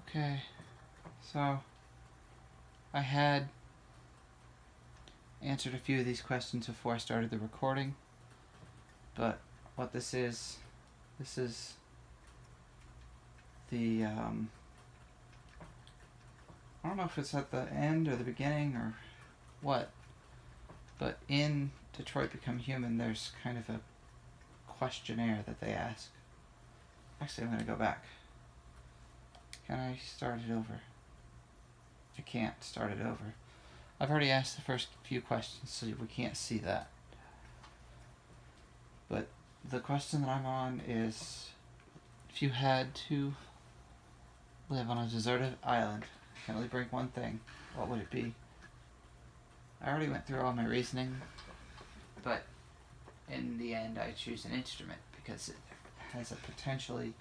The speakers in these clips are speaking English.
Okay, so I had answered a few of these questions before I started the recording, but what this is the, I don't know if it's at the end or the beginning or what, but in Detroit Become Human, there's kind of a questionnaire that they ask. Actually, I'm going to go back. Can I start it over? I can't start it over. I've already asked the first few questions, so we can't see that. But the question that I'm on is, if you had to live on a deserted island, can only bring one thing, what would it be? I already went through all my reasoning, but in the end I choose an instrument because it has a potentially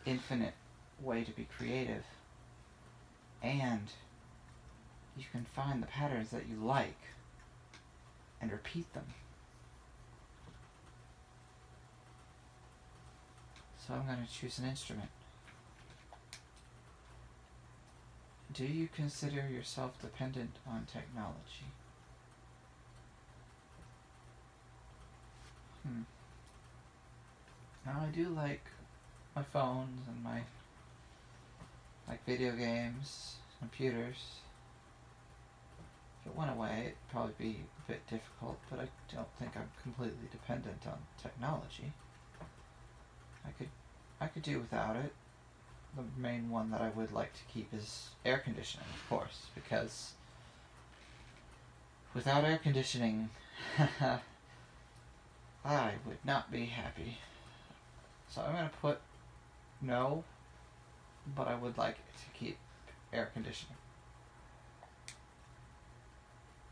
infinite way to be creative, and you can find the patterns that you like and repeat them. So I'm going to choose an instrument. Do you consider yourself dependent on technology? Now I do like my phones and my video games, computers. If it went away, it'd probably be a bit difficult, but I don't think I'm completely dependent on technology. I could do without it. The main one that I would like to keep is air conditioning, of course, because without air conditioning, I would not be happy. So I'm going to put no, but I would like to keep air conditioning.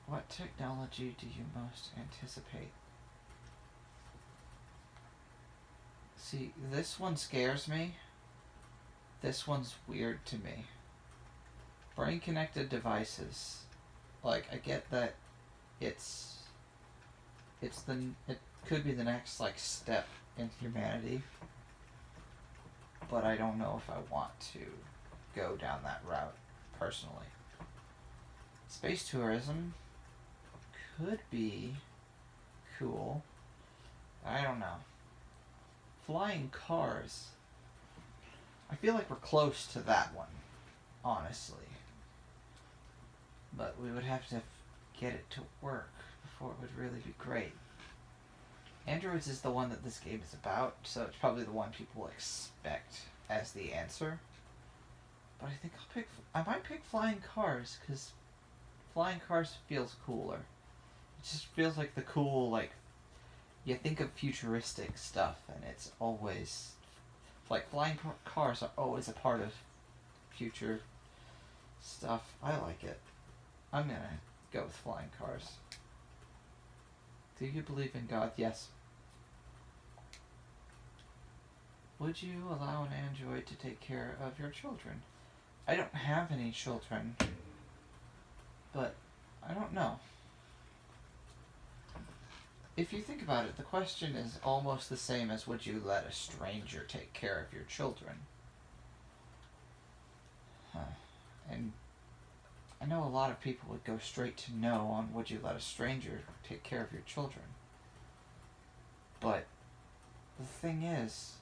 What technology do you most anticipate? See, this one scares me. This one's weird to me. Brain-connected devices. Like, I get that it could be the next, step in humanity, but I don't know if I want to go down that route, personally. Space tourism could be cool. I don't know. Flying cars. I feel like we're close to that one, honestly. But we would have to get it to work before it would really be great. Androids is the one that this game is about, so it's probably the one people expect as the answer. But I think I might pick flying cars, because flying cars feels cooler. It just feels like the cool, you think of futuristic stuff, and it's always, flying cars are always a part of future stuff. I like it. I'm gonna go with flying cars. Do you believe in God? Yes. Would you allow an android to take care of your children? I don't have any children, but I don't know. If you think about it, the question is almost the same as would you let a stranger take care of your children? And I know a lot of people would go straight to no on would you let a stranger take care of your children. But the thing is,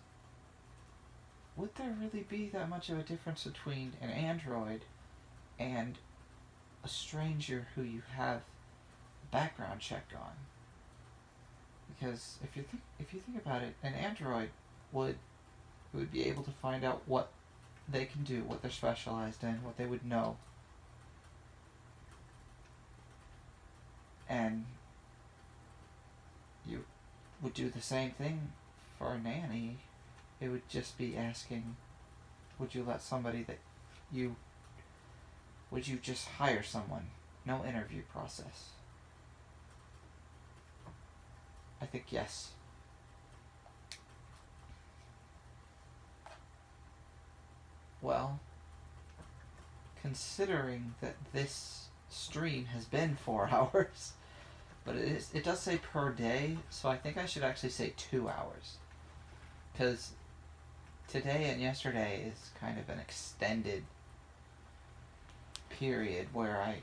would there really be that much of a difference between an android and a stranger who you have a background check on? Because if you think about it, an android would be able to find out what they can do, what they're specialized in, what they would know. And you would do the same thing for a nanny. It would just be asking, would you let somebody would you just hire someone? No interview process. I think yes. Well, considering that this stream has been 4 hours, but it does say per day, so I think I should actually say 2 hours. Because today and yesterday is kind of an extended period where I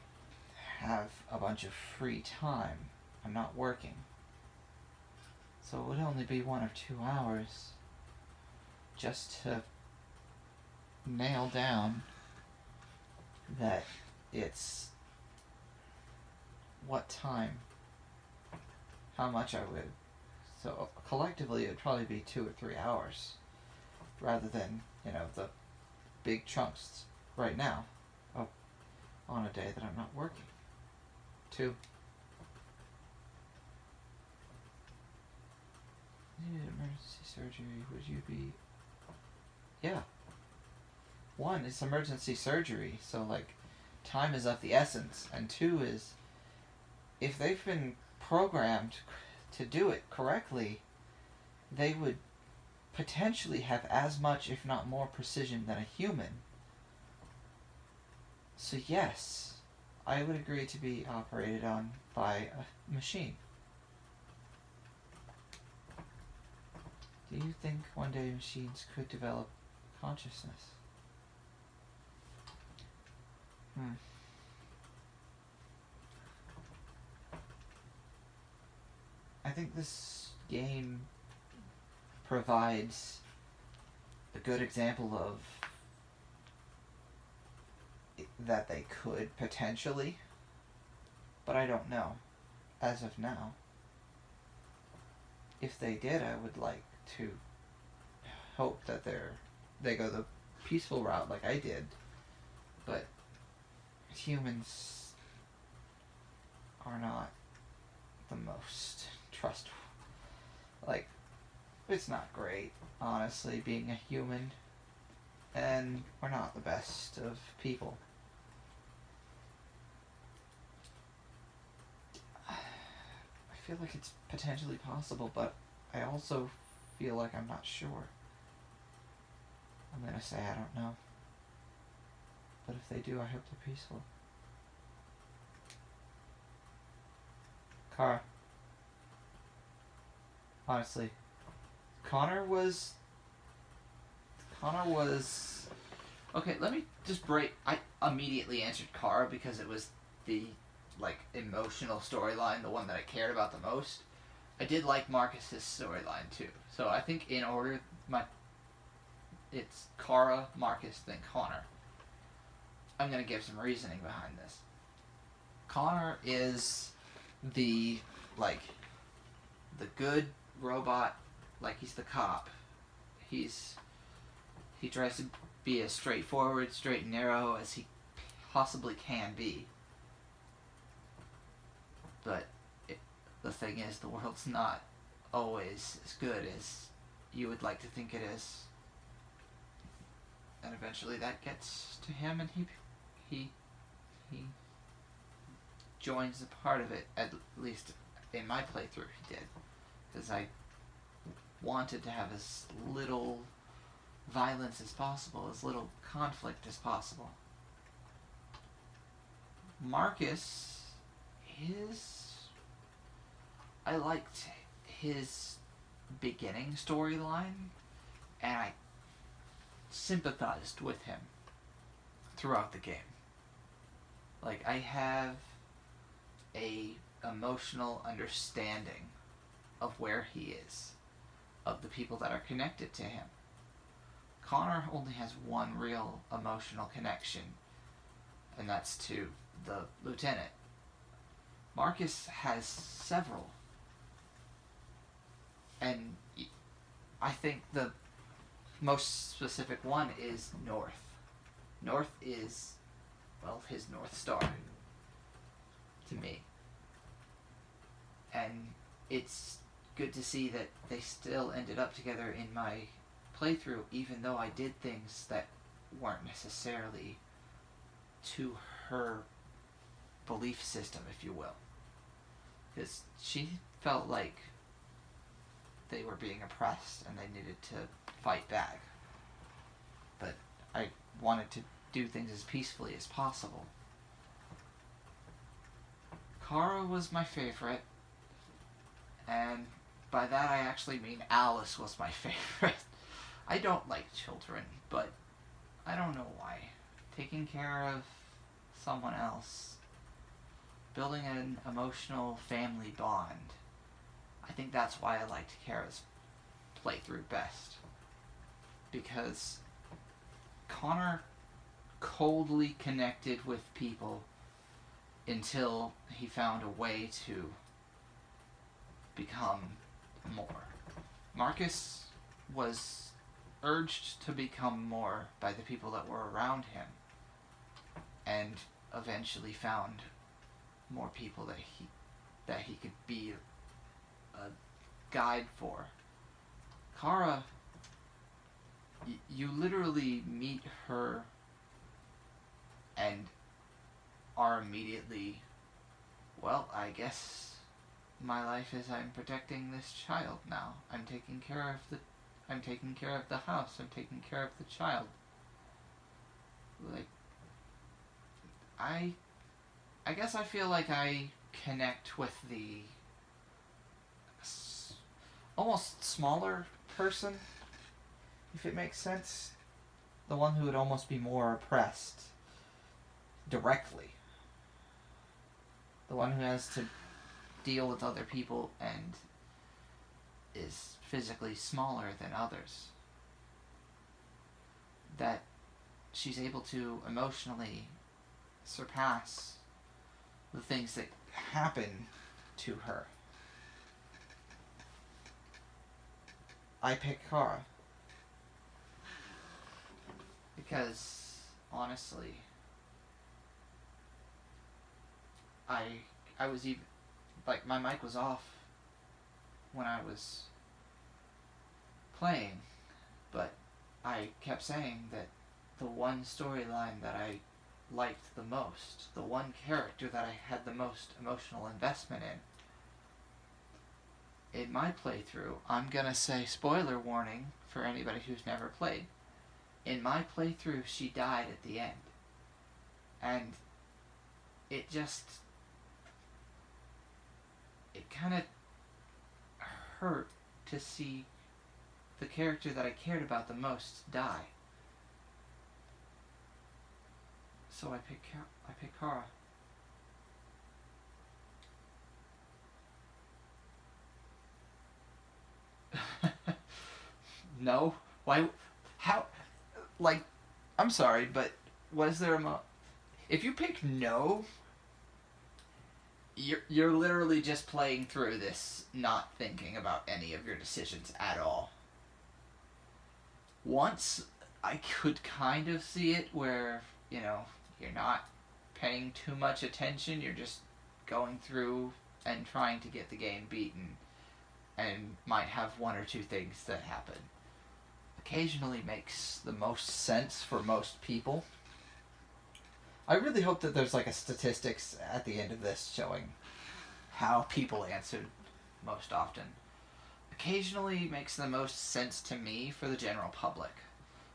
have a bunch of free time. I'm not working. So it would only be 1 or 2 hours just to nail down that it's what time, how much I would. So collectively it would probably be 2 or 3 hours rather than, the big chunks right now on a day that I'm not working. 2. Needed emergency surgery, would you be... Yeah. 1 is emergency surgery, so like time is of the essence, and 2 is if they've been programmed to do it correctly, they would potentially have as much, if not more, precision than a human. So yes, I would agree to be operated on by a machine. Do you think one day machines could develop consciousness? I think this game provides a good example of that they could potentially, but I don't know as of now. If they did, I would like to hope that they go the peaceful route like I did, but humans are not the most trustworthy. Like, it's not great, honestly, being a human, and we're not the best of people. I feel like it's potentially possible, but I also feel like I'm not sure. I'm gonna say I don't know. But if they do, I hope they're peaceful. Kara. Honestly. Connor was... Okay, let me just break... I immediately answered Kara because it was the, emotional storyline, the one that I cared about the most. I did like Marcus's storyline, too. So I think in order, it's Kara, Marcus, then Connor. I'm gonna give some reasoning behind this. Connor is the good robot, he's the cop. He tries to be as straightforward, straight and narrow as he possibly can be. But the thing is, the world's not always as good as you would like to think it is. And eventually that gets to him, and he joins a part of it, at least in my playthrough he did. Because I wanted to have as little violence as possible, as little conflict as possible. Marcus, I liked his beginning storyline, and I sympathized with him throughout the game. I have a emotional understanding of where he is, of the people that are connected to him. Connor only has one real emotional connection, and that's to the lieutenant. Marcus has several. And I think the most specific one is North. North is, his North Star to me. And it's good to see that they still ended up together in my playthrough, even though I did things that weren't necessarily to her belief system, if you will. Because she felt like they were being oppressed and they needed to fight back. But I wanted to do things as peacefully as possible. Kara was my favorite, and by that I actually mean Alice was my favorite. I don't like children, but I don't know why. Taking care of someone else, building an emotional family bond, I think that's why I liked Kara's playthrough best. Because Connor coldly connected with people until he found a way to become more. Marcus was urged to become more by the people that were around him, and eventually found more people that he could be a guide for. Kara, you literally meet her and are immediately, well, I guess my life is I'm protecting this child now. I'm taking care of the house. I'm taking care of the child. Like, I guess I feel like I connect with the almost smaller person, if it makes sense. The one who would almost be more oppressed directly. The one who has to deal with other people and is physically smaller than others. That she's able to emotionally surpass the things that happen to her. I pick Kara. Because, honestly, I was even, like, my mic was off when I was playing, but I kept saying that the one storyline that I liked the most, the one character that I had the most emotional investment in my playthrough, I'm gonna say spoiler warning for anybody who's never played. In my playthrough, she died at the end. And it kind of hurt to see the character that I cared about the most die. So I pick Kara. No? Why? How? Like, I'm sorry, but was there if you pick no, you're literally just playing through this, not thinking about any of your decisions at all. Once I could kind of see it where, you're not paying too much attention, you're just going through and trying to get the game beaten, and might have one or two things that happen. Occasionally makes the most sense for most people. I really hope that there's like a statistics at the end of this showing how people answered most often. Occasionally makes the most sense to me for the general public.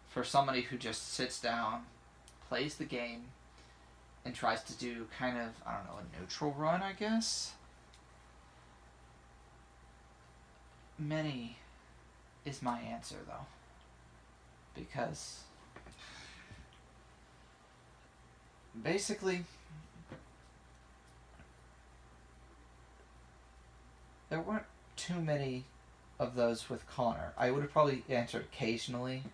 For somebody who just sits down, plays the game, and tries to do kind of, I don't know, a neutral run, I guess. Many is my answer, though. Because basically, there weren't too many of those with Connor. I would have probably answered occasionally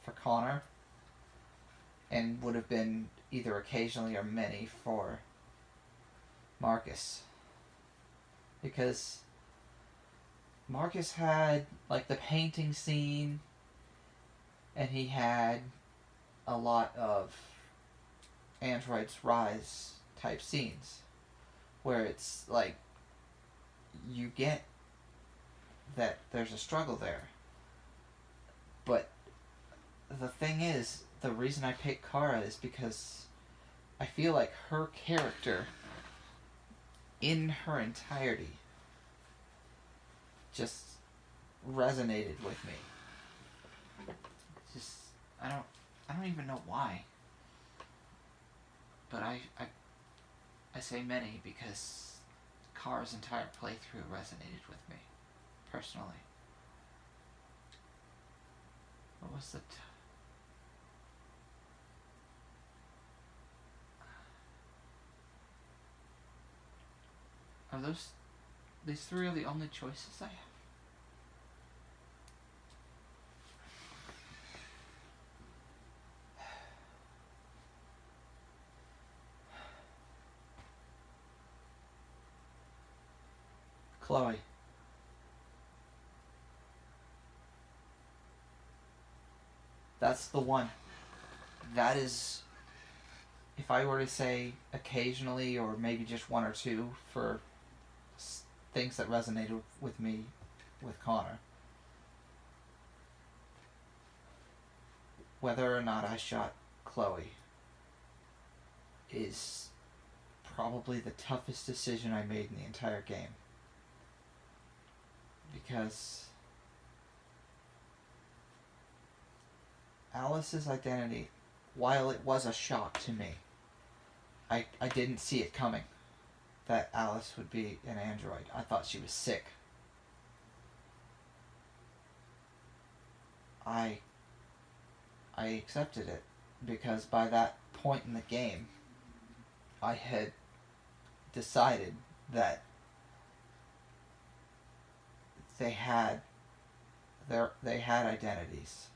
for Connor, and would have been either occasionally or many for Marcus. Because Marcus had, like, the painting scene, and he had a lot of Android's Rise type scenes, where it's like, you get that there's a struggle there. But the thing is, the reason I picked Kara is because I feel like her character, in her entirety, just resonated with me. Just, I don't even know why. But I say many because Kara's entire playthrough resonated with me, personally. What was the... Are those... These three are the only choices I have? Chloe. That's the one. That is... If I were to say occasionally, or maybe just one or two, for things that resonated with me with Connor, whether or not I shot Chloe is probably the toughest decision I made in the entire game. Because Alice's identity, while it was a shock to me, I didn't see it coming that Alice would be an android. I thought she was sick. I accepted it because by that point in the game, I had decided that they had identities.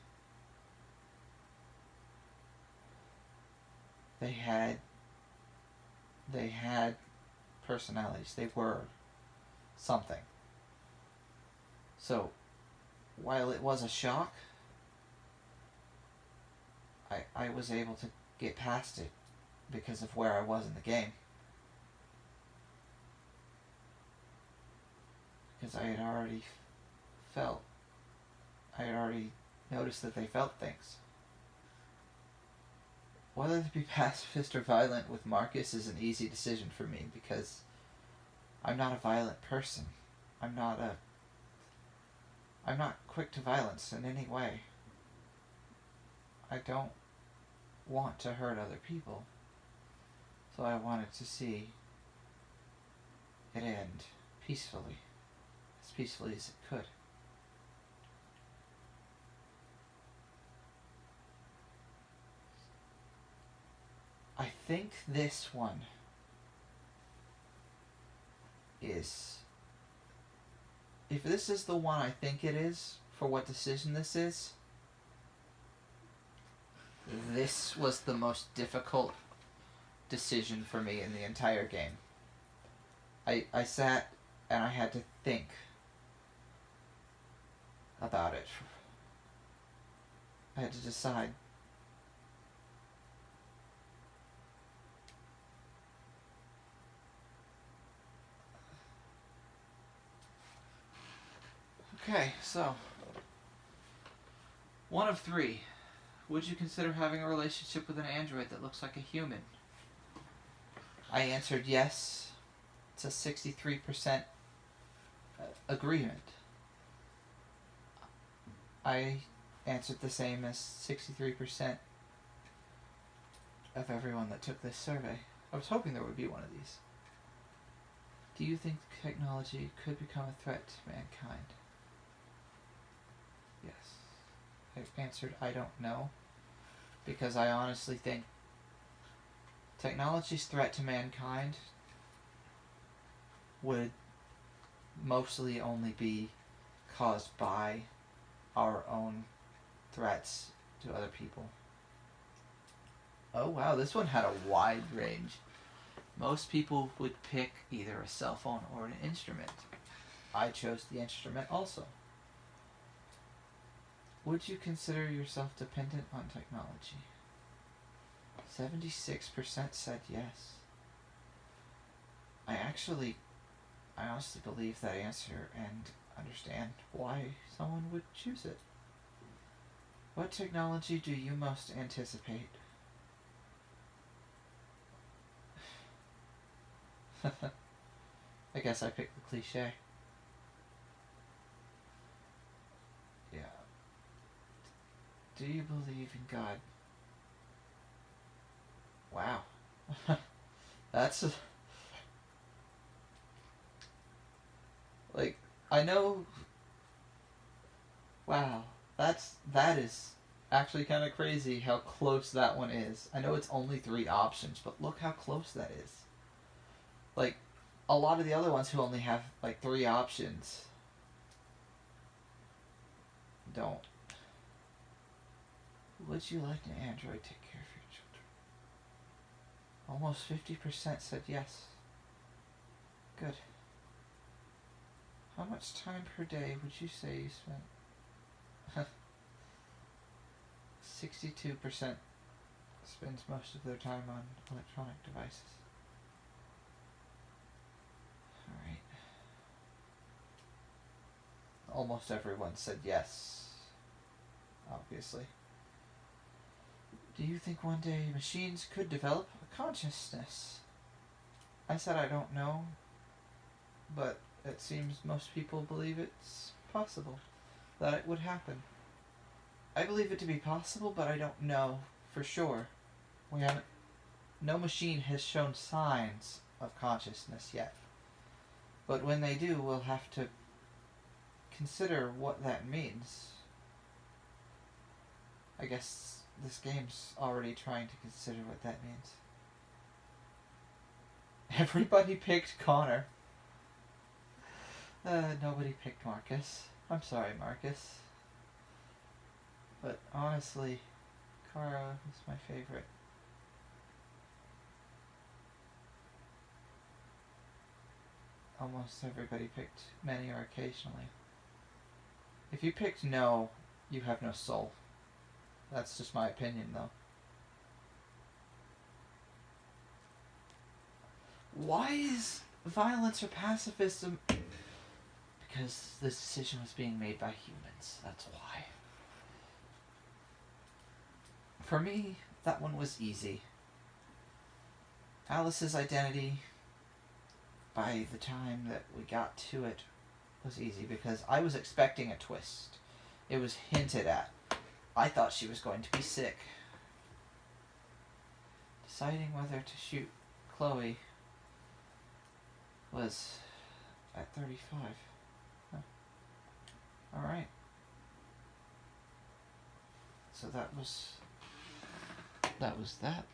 They had personalities. They were something. So, while it was a shock, I was able to get past it because of where I was in the game. Because I had already noticed that they felt things. Whether to be pacifist or violent with Marcus is an easy decision for me because I'm not a violent person. I'm not quick to violence in any way. I don't want to hurt other people. So I wanted to see it end peacefully. As peacefully as it could. I think this one is... If this is the one I think it is, for what decision this is, this was the most difficult decision for me in the entire game. I sat and I had to think about it. I had to decide. Okay, so, one of three. Would you consider having a relationship with an android that looks like a human? I answered yes. It's a 63% agreement. I answered the same as 63% of everyone that took this survey. I was hoping there would be one of these. Do you think technology could become a threat to mankind? Yes. I answered I don't know, because I honestly think technology's threat to mankind would mostly only be caused by our own threats to other people. Oh wow, this one had a wide range. Most people would pick either a cell phone or an instrument. I chose the instrument also. Would you consider yourself dependent on technology? 76% said yes. I honestly believe that answer and understand why someone would choose it. What technology do you most anticipate? I guess I picked the cliche. Yeah. Do you believe in God? Wow. That's like, I know. Wow. That is actually kind of crazy how close that one is. I know it's only 3 options, but look how close that is. Like, a lot of the other ones who only have, like, 3 options don't. Would you like an android take care of your children? Almost 50% said yes. Good. How much time per day would you say you spent? 62% spends most of their time on electronic devices. Alright. Almost everyone said yes. Obviously. Do you think one day machines could develop a consciousness? I said I don't know, but it seems most people believe it's possible that it would happen. I believe it to be possible, but I don't know for sure. We haven't. No machine has shown signs of consciousness yet. But when they do, we'll have to consider what that means. I guess this game's already trying to consider what that means. Everybody picked Connor. Nobody picked Marcus. I'm sorry, Marcus. But honestly, Kara is my favorite. Almost everybody picked many or occasionally. If you picked no, you have no soul. That's just my opinion, though. Why is violence or pacifism? Because this decision was being made by humans. That's why. For me, that one was easy. Alice's identity, by the time that we got to it, was easy because I was expecting a twist. It was hinted at. I thought she was going to be sick. Deciding whether to shoot Chloe was at 35. Huh. Alright. So that was that.